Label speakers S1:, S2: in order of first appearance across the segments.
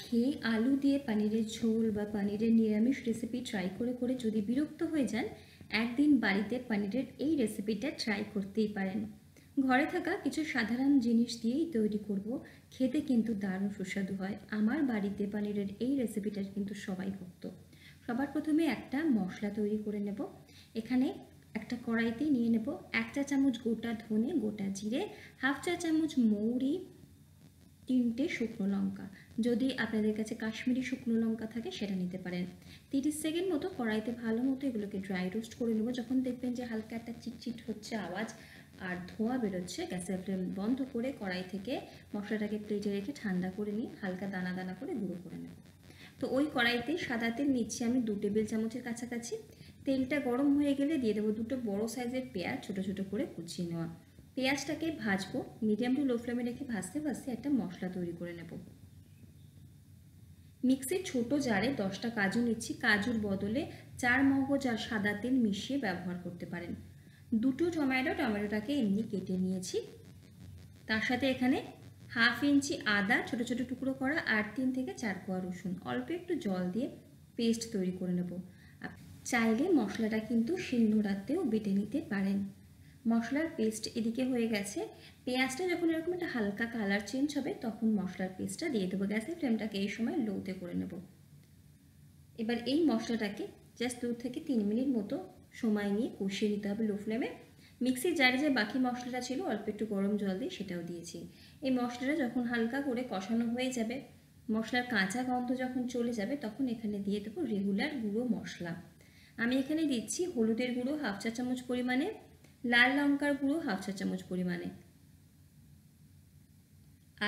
S1: খেয়ে আলু দিয়ে পনিরের ঝোল বা পনিরের নিরামিষ রেসিপি ট্রাই করে করে যদি বিরক্ত হয়ে যান, একদিন বাড়িতে পনিরের এই রেসিপিটা ট্রাই করতেই পারেন। ঘরে থাকা কিছু সাধারণ জিনিস দিয়েই তৈরি করব, খেতে কিন্তু দারুণ সুস্বাদু হয়। আমার বাড়িতে পনিরের এই রেসিপিটার কিন্তু সবাই ভক্ত। সবার প্রথমে একটা মশলা তৈরি করে নেব। এখানে একটা কড়াইতে নিয়ে নেব 1 চা চামচ গোটা ধনে, গোটা জিরে, হাফ চা চামচ মৌরি, 3টে শুকনো লঙ্কা। যদি আপনাদের কাছে কাশ্মীরি শুকনো লঙ্কা থাকে সেটা নিতে পারেন। 30 সেকেন্ড মতো কড়াইতে ভালো মতো এগুলোকে ড্রাই রোস্ট করে নেব। যখন দেখবেন যে হালকা একটা চিটচিট হচ্ছে আওয়াজ আর ধোঁয়া বেরোচ্ছে, গ্যাসের ফ্লেম বন্ধ করে কড়াই থেকে মশলাটাকে প্লেটে রেখে ঠান্ডা করে নিয়ে হালকা দানা দানা করে গুঁড়ো করে নেব। তো ওই কড়াইতে সাদা তেল নিচ্ছি আমি 2 টেবিল চামচের কাছাকাছি। তেলটা গরম হয়ে গেলে দিয়ে দেবো 2টো বড় সাইজের পেঁয়াজ ছোটো ছোটো করে কুচিয়ে নেওয়া। পেঁয়াজটাকে ভাজবো, মিডিয়াম টু লো ফ্লেমে রেখে ভাজতে ভাজতে একটা মশলা তৈরি করে নেব। মিক্সির ছোট জারে 10টা কাজু নিচ্ছি। কাজুর বদলে 4 মগজ আর সাদা তেল মিশিয়ে ব্যবহার করতে পারেন। 2টো টমেটোটাকে এমনি কেটে নিয়েছি। তার সাথে এখানে হাফ ইঞ্চি আদা ছোট ছোট টুকরো করা আর 3 থেকে 4 কোয়া রসুন অল্প একটু জল দিয়ে পেস্ট তৈরি করে নেব। চাইলে মশলাটা কিন্তু শিলনোড়াতেও বেটে নিতে পারেন। মশলার পেস্ট এদিকে হয়ে গেছে। পেঁয়াজটা যখন এরকম একটা হালকা কালার চেঞ্জ হবে তখন মশলার পেস্টটা দিয়ে দেবো। গ্যাসের ফ্লেমটাকে এই সময় লোতে করে নেব। এবার এই মশলাটাকে জাস্ট 2 থেকে 3 মিনিট মতো সময় নিয়ে কষিয়ে নিতে হবে লো ফ্লেমে। মিক্সির জারে যে বাকি মশলাটা ছিল অল্প একটু গরম জল দিয়ে সেটাও দিয়েছি। এই মশলাটা যখন হালকা করে কষানো হয়ে যাবে, মশলার কাঁচা গন্ধ যখন চলে যাবে তখন এখানে দিয়ে দেবো রেগুলার গুঁড়ো মশলা। আমি এখানে দিচ্ছি হলুদের গুঁড়ো হাফ চা চামচ পরিমাণে, লাল লঙ্কার গুঁড়ো হাফ চা চামচ পরিমাণে,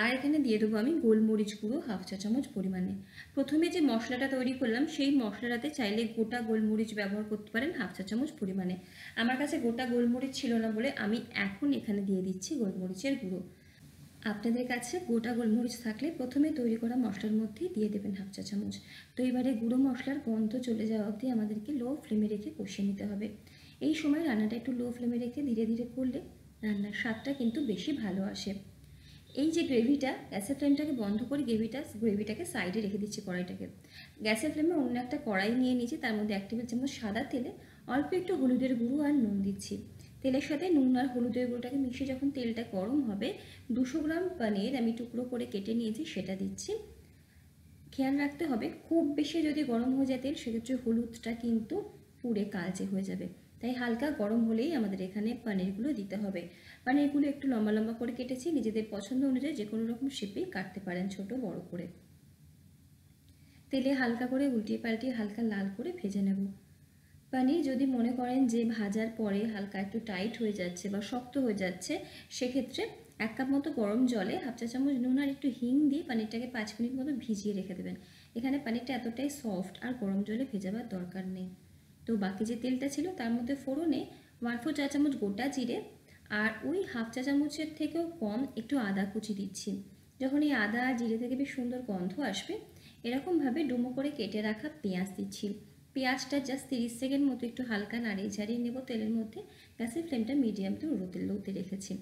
S1: আর এখানে দিয়ে দেবো আমি গোলমরিচ গুঁড়ো হাফ চা চামচ পরিমাণে। প্রথমে যে মশলাটা তৈরি করলাম সেই মশলাটাতে চাইলে গোটা গোলমরিচ ব্যবহার করতে পারেন হাফ চা চামচ পরিমাণে। আমার কাছে গোটা গোলমরিচ ছিল না বলে আমি এখন এখানে দিয়ে দিচ্ছি গোলমরিচের গুঁড়ো। আপনাদের কাছে গোটা গোলমরিচ থাকলে প্রথমে তৈরি করা মশলার মধ্যেই দিয়ে দেবেন হাফ চা চামচ। তো এবারে গুঁড়ো মশলার গন্ধ চলে যাওয়া অবধি আমাদেরকে লো ফ্লেমে রেখে কষিয়ে নিতে হবে। এই সময় রান্নাটা একটু লো ফ্লেমে রেখে ধীরে ধীরে করলে রান্নার স্বাদটা কিন্তু বেশি ভালো আসে। এই যে গ্রেভিটা, গ্যাসের ফ্লেমটাকে বন্ধ করে গ্রেভিটাকে সাইডে রেখে দিচ্ছি কড়াইটাকে। গ্যাসের ফ্লেমে অন্য একটা কড়াই নিয়ে নিয়েছি, তার মধ্যে 1 টেবিল চামচ সাদা তেলে অল্প একটু হলুদের গুঁড়ো আর নুন দিচ্ছি। তেলের সাথে নুন আর হলুদের গুঁড়োটাকে মিশিয়ে যখন তেলটা গরম হবে 200 গ্রাম পনির আমি টুকরো করে কেটে নিয়েছি সেটা দিচ্ছি। খেয়াল রাখতে হবে খুব বেশি যদি গরম হয়ে যায় তেল সেক্ষেত্রে হলুদটা কিন্তু পুড়ে কালচে হয়ে যাবে, তাই হালকা গরম হলেই আমাদের এখানে পনিরগুলো দিতে হবে। পনিরগুলো একটু লম্বা লম্বা করে কেটেছি, নিজেদের পছন্দ অনুযায়ী যে কোনো রকম শেপেই কাটতে পারেন ছোট বড় করে। তেলে হালকা করে উল্টিয়ে পাল্টিয়ে হালকা লাল করে ভেজে নেব। পনির যদি মনে করেন যে ভাজার পরে হালকা একটু টাইট হয়ে যাচ্ছে বা শক্ত হয়ে যাচ্ছে, সেক্ষেত্রে 1 কাপ মতো গরম জলে হাফ চা চামচ নুন আর একটু হিং দিয়ে পনিরটাকে 5 মিনিট মতো ভিজিয়ে রেখে দেবেন। এখানে পনিরটা এতটাই সফট আর গরম জলে ভেজাবার দরকার নেই। তো বাকি যে তেলটা ছিল তার মধ্যে ফোড়নে 1/4 চা চামচ গোটা জিরে আর ওই হাফ চা চামচের থেকেও কম একটু আদা কুচি দিচ্ছি। যখন এই আদা আর জিরে থেকে বেশ সুন্দর গন্ধ আসবে এরকমভাবে ডুমো করে কেটে রাখা পেঁয়াজ দিচ্ছি। পেঁয়াজটা জাস্ট 30 সেকেন্ড মতো একটু হালকা নাড়িয়ে ঝাড়িয়ে নেব তেলের মধ্যে। গ্যাসের ফ্লেমটা মিডিয়াম টু লোতে রেখেছি।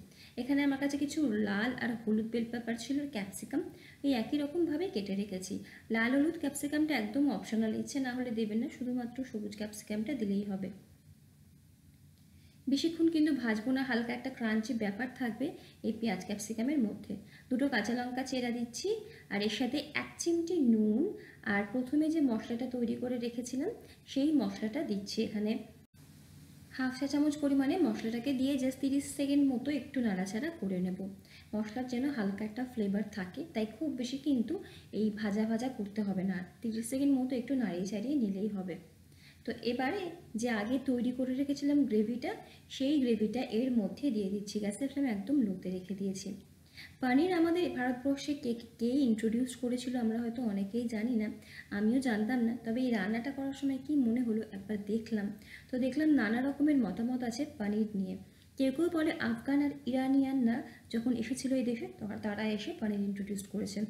S1: এখানে আমার কাছে কিছু লাল আর হলুদ বেল পেপার ছিল, ক্যাপসিকাম এই একই রকমভাবে কেটে রেখেছি। লাল হলুদ ক্যাপসিকামটা একদম অপশনাল, ইচ্ছে না হলে দেবেন না, শুধুমাত্র সবুজ ক্যাপসিকামটা দিলেই হবে। বেশিক্ষণ কিন্তু ভাজবো না, হালকা একটা ক্রাঞ্চি ব্যাপার থাকবে এই পেঁয়াজ ক্যাপসিকামের মধ্যে। 2টো কাঁচা লঙ্কা চেরা দিচ্ছি আর এর সাথে 1 চিমটি নুন আর প্রথমে যে মশলাটা তৈরি করে রেখেছিলাম সেই মশলাটা দিচ্ছি এখানে। হাফ চা চামচ পরিমাণে মশলাটাকে দিয়ে জাস্ট 30 সেকেন্ড মতো একটু নাড়াচাড়া করে নেব। মশলার যেন হালকা একটা ফ্লেভার থাকে, তাই খুব বেশি কিন্তু এই ভাজা ভাজা করতে হবে না, 30 সেকেন্ড মতো একটু নাড়িয়ে চাড়িয়ে নিলেই হবে। তো এবারে যে আগে তৈরি করে রেখেছিলাম গ্রেভিটা, সেই গ্রেভিটা এর মধ্যে দিয়ে দিচ্ছি। গ্যাসের ফ্লেম একদম লোতে রেখে দিয়েছি। পনির আমাদের ভারতবর্ষে কে ইন্ট্রোডিউস করেছিল আমরা হয়তো অনেকেই জানি না, আমিও জানতাম না। তবে এই রান্নাটা করার সময় কি মনে হলো একবার দেখলাম, তো দেখলাম নানা রকমের মতামত আছে পনির নিয়ে। কেউ কেউ বলে আফগান আর ইরানিয়ানরা যখন এসেছিল এই দেশে তারা এসে পনির ইন্ট্রোডিউস করেছে।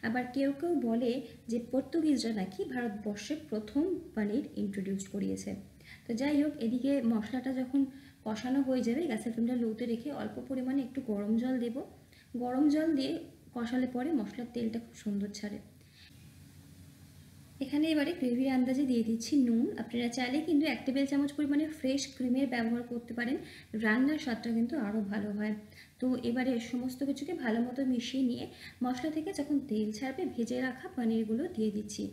S1: আবার কেউ কেউ বলে যে পর্তুগিজরা নাকি ভারতবর্ষে প্রথম পনির ইন্ট্রোডিউস করিয়েছে। তো যাই হোক, এদিকে মশলাটা যখন কষানো হয়ে যাবে গ্যাসের ফ্লেমটা লোতে রেখে অল্প পরিমাণে একটু গরম জল দেব। গরম জল দিয়ে কষালে পরে মশলার তেলটা খুব সুন্দর ছাড়ে। এখানে এবারে গ্রেভির আন্দাজে দিয়ে দিচ্ছি নুন। আপনারা চাইলে কিন্তু 1 টেবিল চামচ পরিমাণে ফ্রেশ ক্রিমের ব্যবহার করতে পারেন, রান্নার স্বাদটা কিন্তু আরও ভালো হয়। তো এবারে সমস্ত কিছুকে ভালো মতো মিশিয়ে নিয়ে মশলা থেকে যখন তেল ছাড়বে ভেজে রাখা পনিরগুলো দিয়ে দিচ্ছি।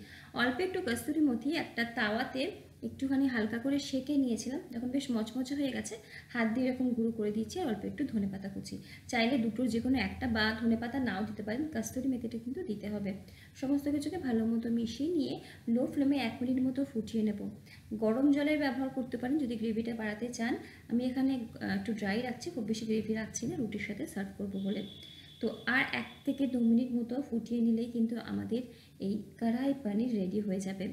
S1: অল্প একটু কস্তুরি মেথি একটা তাওয়াতে একটুখানি হালকা করে সেঁকে নিয়েছিলাম, যখন বেশ মচমচে হয়ে গেছে হাত দিয়ে এরকম গুঁড়ো করে দিচ্ছি। আর অল্প একটু ধনেপাতা কুচি, চাইলে দুটোর যে কোনো একটা বা ধনেপাতা নাও দিতে পারেন, কস্তুরি মেথিটা কিন্তু দিতে হবে। সমস্ত কিছুকে ভালো মতো মিশিয়ে নিয়ে লো ফ্লেমে 1 মিনিট মতো ফুটিয়ে নেব। গরম জলের ব্যবহার করতে পারেন যদি গ্রেভিটা বাড়াতে চান। আমি এখানে একটু ড্রাই রাখছি, খুব বেশি গ্রেভি রাখছি না, রুটির সাথে সার্ভ করব বলে। তো আর 1 থেকে 2 মিনিট মতো ফুটিয়ে নিলেই কিন্তু আমাদের এই কড়াই পনির রেডি হয়ে যাবে।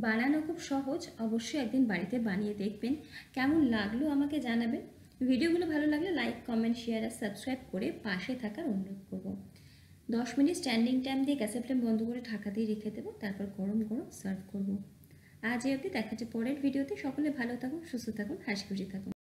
S1: বানানো খুব সহজ, অবশ্যই একদিন বাড়িতে বানিয়ে দেখবেন। কেমন লাগলো আমাকে জানাবেন। ভিডিওগুলো ভালো লাগলে লাইক, কমেন্ট, শেয়ার আর সাবস্ক্রাইব করে পাশে থাকার অনুরোধ করব। 10 মিনিট স্ট্যান্ডিং টাইম দিয়ে গ্যাসের ফ্লেম বন্ধ করে ঢাকা দিয়ে রেখে দেবো, তারপর গরম গরম সার্ভ করব। আজ এই অবধি, দেখা হচ্ছে পরের ভিডিওতে। সকলে ভালো থাকুন, সুস্থ থাকুন, হাসি খুশি থাকুন।